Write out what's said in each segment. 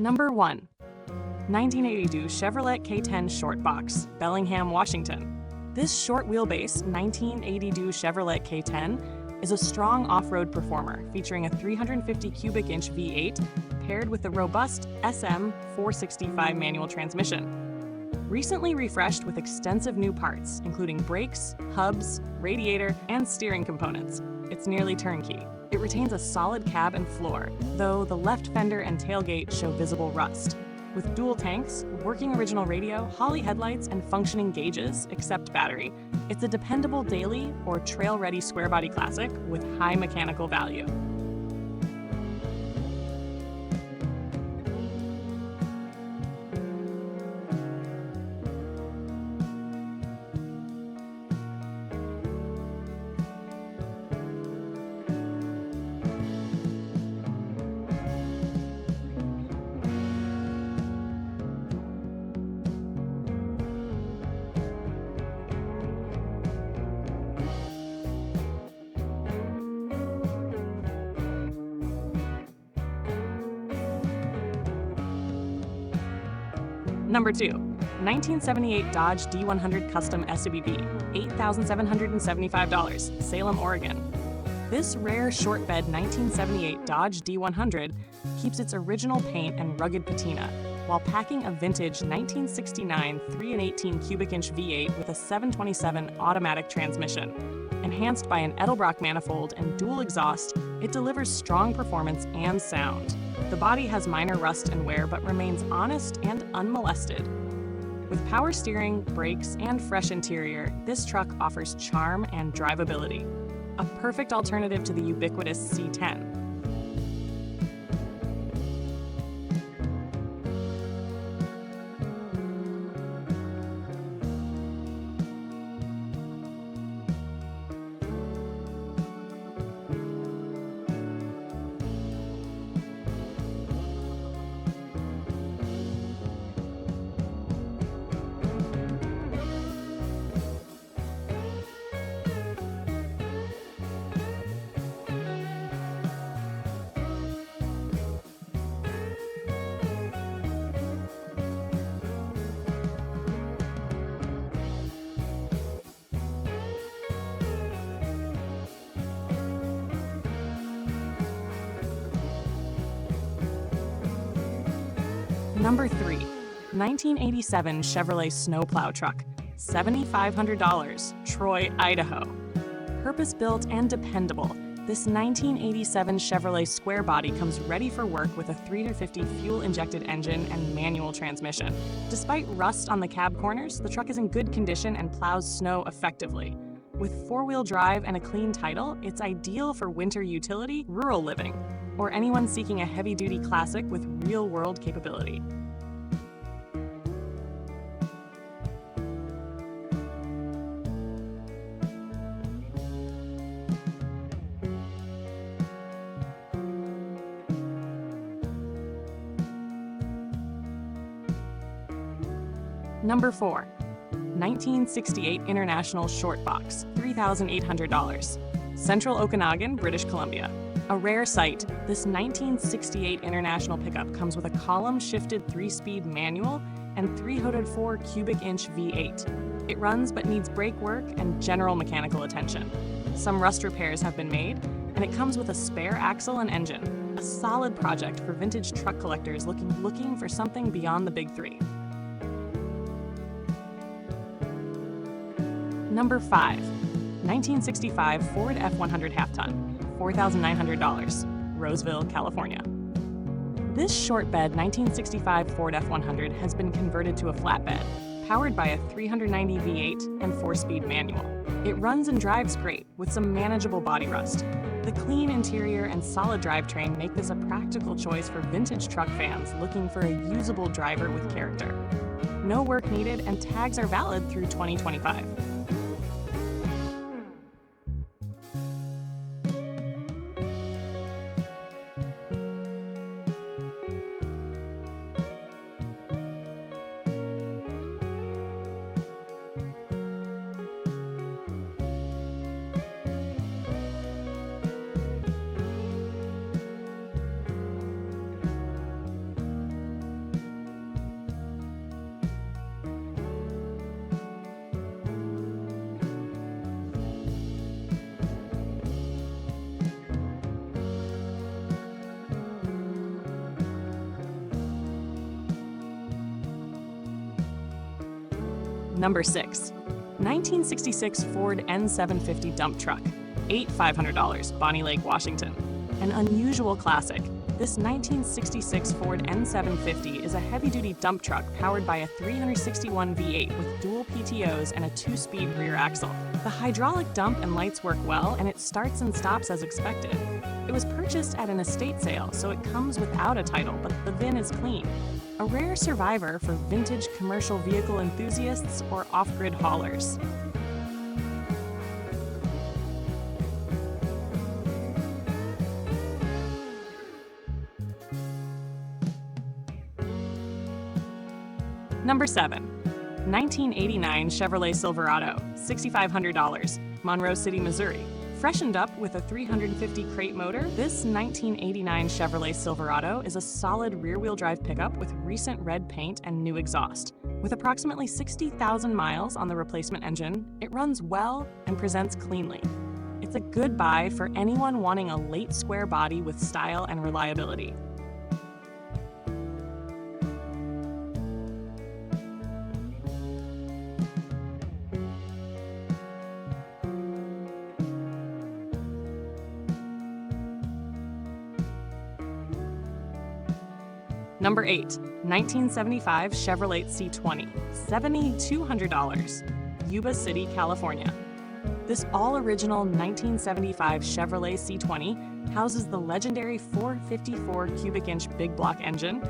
Number 1. 1982 Chevrolet K10 Shortbox, Bellingham, Washington. This short wheelbase 1982 Chevrolet K10 is a strong off-road performer featuring a 350 cubic inch V8 paired with a robust SM 465 manual transmission. Recently refreshed with extensive new parts, including brakes, hubs, radiator, and steering components, it's nearly turnkey. It retains a solid cab and floor, though the left fender and tailgate show visible rust. With dual tanks, working original radio, Holley headlights, and functioning gauges, except battery, it's a dependable daily or trail-ready square-body classic with high mechanical value. Number 2. 1978 Dodge D100 Custom SWB, $8,775, Salem, Oregon. This rare short bed 1978 Dodge D100 keeps its original paint and rugged patina while packing a vintage 1969 3 18 cubic inch V8 with a 727 automatic transmission. Enhanced by an Edelbrock manifold and dual exhaust, it delivers strong performance and sound. The body has minor rust and wear but remains honest and unmolested. With power steering, brakes, and fresh interior, this truck offers charm and drivability. A perfect alternative to the ubiquitous C10. Number 3. 1987 Chevrolet Snowplow Truck, $7,500, Troy, Idaho. Purpose-built and dependable, this 1987 Chevrolet Square Body comes ready for work with a 350 fuel-injected engine and manual transmission. Despite rust on the cab corners, the truck is in good condition and plows snow effectively. With four-wheel drive and a clean title, it's ideal for winter utility, rural living, or anyone seeking a heavy-duty classic with real-world capability. Number 4. 1968 International Shortbox, $3,800, Central Okanagan, British Columbia. A rare sight, this 1968 International pickup comes with a column-shifted 3-speed manual and 304 cubic inch V8. It runs but needs brake work and general mechanical attention. Some rust repairs have been made, and it comes with a spare axle and engine. A solid project for vintage truck collectors looking for something beyond the big three. Number 5. 1965 Ford F100 half-ton, $4,900, Roseville, California. This short bed 1965 Ford F100 has been converted to a flatbed, powered by a 390 V8 and 4-speed manual. It runs and drives great, with some manageable body rust. The clean interior and solid drivetrain make this a practical choice for vintage truck fans looking for a usable driver with character. No work needed, and tags are valid through 2025. Number 6. 1966 Ford N750 dump truck, $500, Bonney Lake, Washington. An unusual classic, this 1966 Ford N750 is a heavy-duty dump truck powered by a 361 V8 with dual PTOs and a 2-speed rear axle. The hydraulic dump and lights work well, and it starts and stops as expected. It was purchased at an estate sale, so it comes without a title, but the VIN is clean. A rare survivor for vintage commercial vehicle enthusiasts or off-grid haulers. Number 7. 1989 Chevrolet Silverado, $6,500, Monroe City, Missouri. Freshened up with a 350 crate motor, this 1989 Chevrolet Silverado is a solid rear-wheel drive pickup with recent red paint and new exhaust. With approximately 60,000 miles on the replacement engine, it runs well and presents cleanly. It's a good buy for anyone wanting a late square body with style and reliability. Number 8. 1975 Chevrolet C20, $7,200, Yuba City, California. This all-original 1975 Chevrolet C20 houses the legendary 454 cubic inch big block engine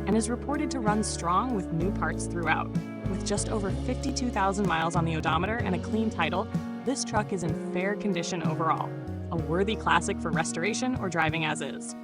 and is reported to run strong with new parts throughout. With just over 52,000 miles on the odometer and a clean title, this truck is in fair condition overall, a worthy classic for restoration or driving as is.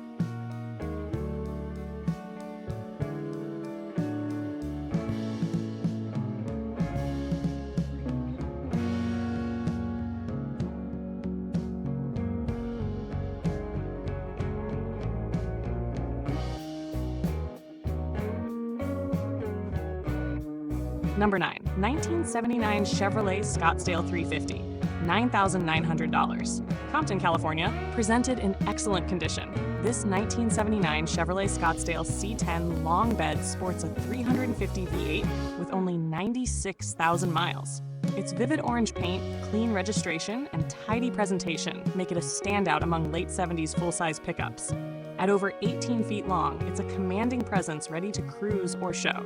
Number 9. 1979 Chevrolet Scottsdale 350, $9,900. Compton, California, presented in excellent condition. This 1979 Chevrolet Scottsdale C10 long bed sports a 350 V8 with only 96,000 miles. Its vivid orange paint, clean registration, and tidy presentation make it a standout among late 70s full-size pickups. At over 18 feet long, it's a commanding presence ready to cruise or show.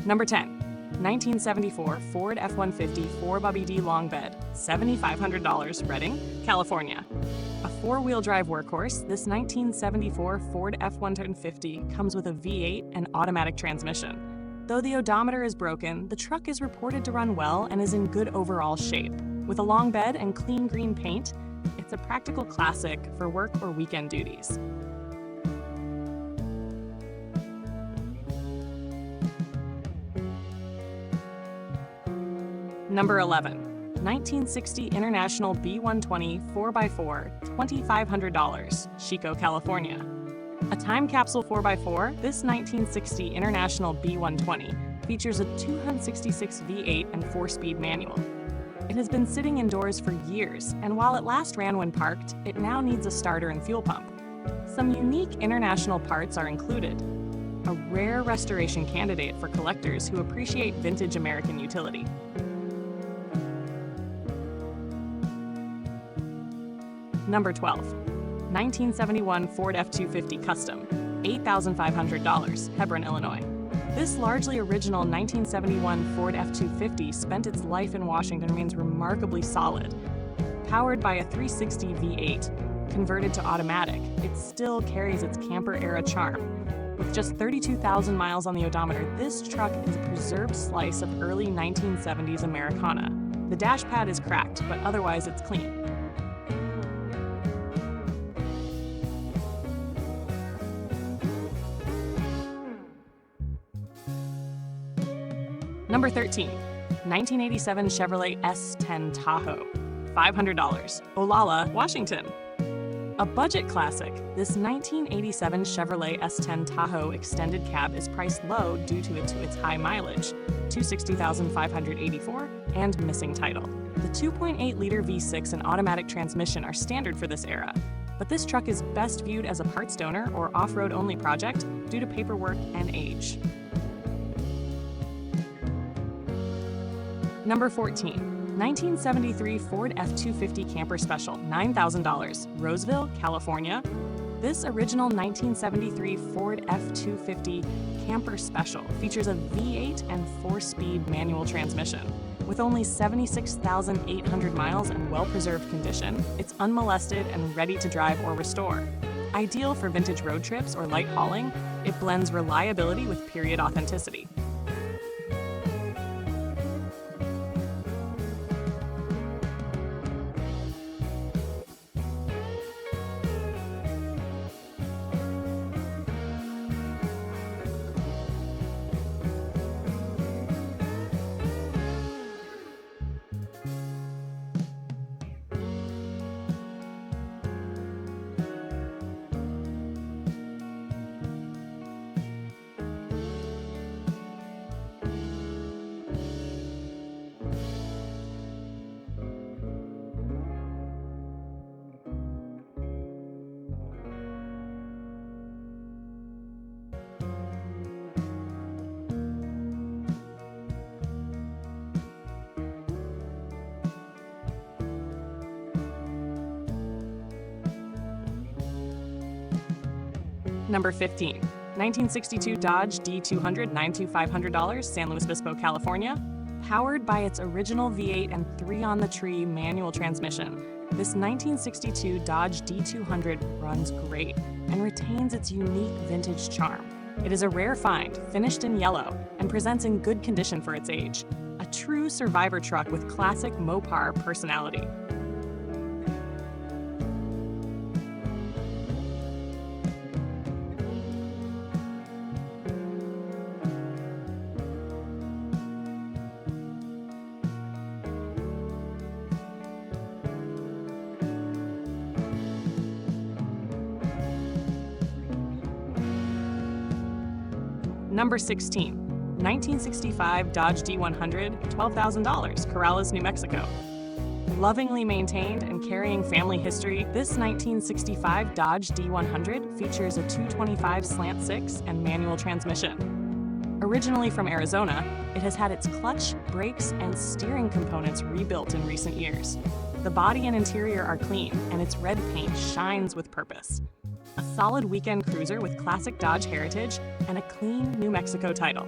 Number 10. 1974 Ford F150 4xD long bed, $7,500, Redding, California. A four-wheel drive workhorse, this 1974 Ford F150 comes with a V8 and automatic transmission. Though the odometer is broken, the truck is reported to run well and is in good overall shape. With a long bed and clean green paint, it's a practical classic for work or weekend duties. Number 11. 1960 International B120 4x4, $2,500, Chico, California. A time capsule 4x4, this 1960 International B120 features a 266 V8 and 4-speed manual. It has been sitting indoors for years, and while it last ran when parked, it now needs a starter and fuel pump. Some unique international parts are included. A rare restoration candidate for collectors who appreciate vintage American utility. Number 12. 1971 Ford F250 Custom, $8,500, Hebron, Illinois. This largely original 1971 Ford F250 spent its life in Washington and remains remarkably solid. Powered by a 360 V8, converted to automatic, it still carries its camper-era charm. With just 32,000 miles on the odometer, this truck is a preserved slice of early 1970s Americana. The dash pad is cracked, but otherwise it's clean. Number 13. 1987 Chevrolet S10 Tahoe, $500, Olalla, Washington. A budget classic, this 1987 Chevrolet S10 Tahoe extended cab is priced low due to its high mileage, 260,584, and missing title. The 2.8-liter V6 and automatic transmission are standard for this era, but this truck is best viewed as a parts donor or off-road only project due to paperwork and age. Number 14. 1973 Ford F250 Camper Special, $9,000, Roseville, California. This original 1973 Ford F250 Camper Special features a V8 and 4-speed manual transmission. With only 76,800 miles in well-preserved condition, it's unmolested and ready to drive or restore. Ideal for vintage road trips or light hauling, it blends reliability with period authenticity. Number 15. 1962 Dodge D200 $9,500, San Luis Obispo, California. Powered by its original V8 and 3-on-the-tree manual transmission, this 1962 Dodge D200 runs great and retains its unique vintage charm. It is a rare find, finished in yellow, and presents in good condition for its age. A true survivor truck with classic Mopar personality. Number 16. 1965 Dodge D100, $12,000, Corrales, New Mexico. Lovingly maintained and carrying family history, this 1965 Dodge D100 features a 225 slant 6 and manual transmission. Originally from Arizona, it has had its clutch, brakes, and steering components rebuilt in recent years. The body and interior are clean, and its red paint shines with purpose. A solid weekend cruiser with classic Dodge heritage and a clean New Mexico title.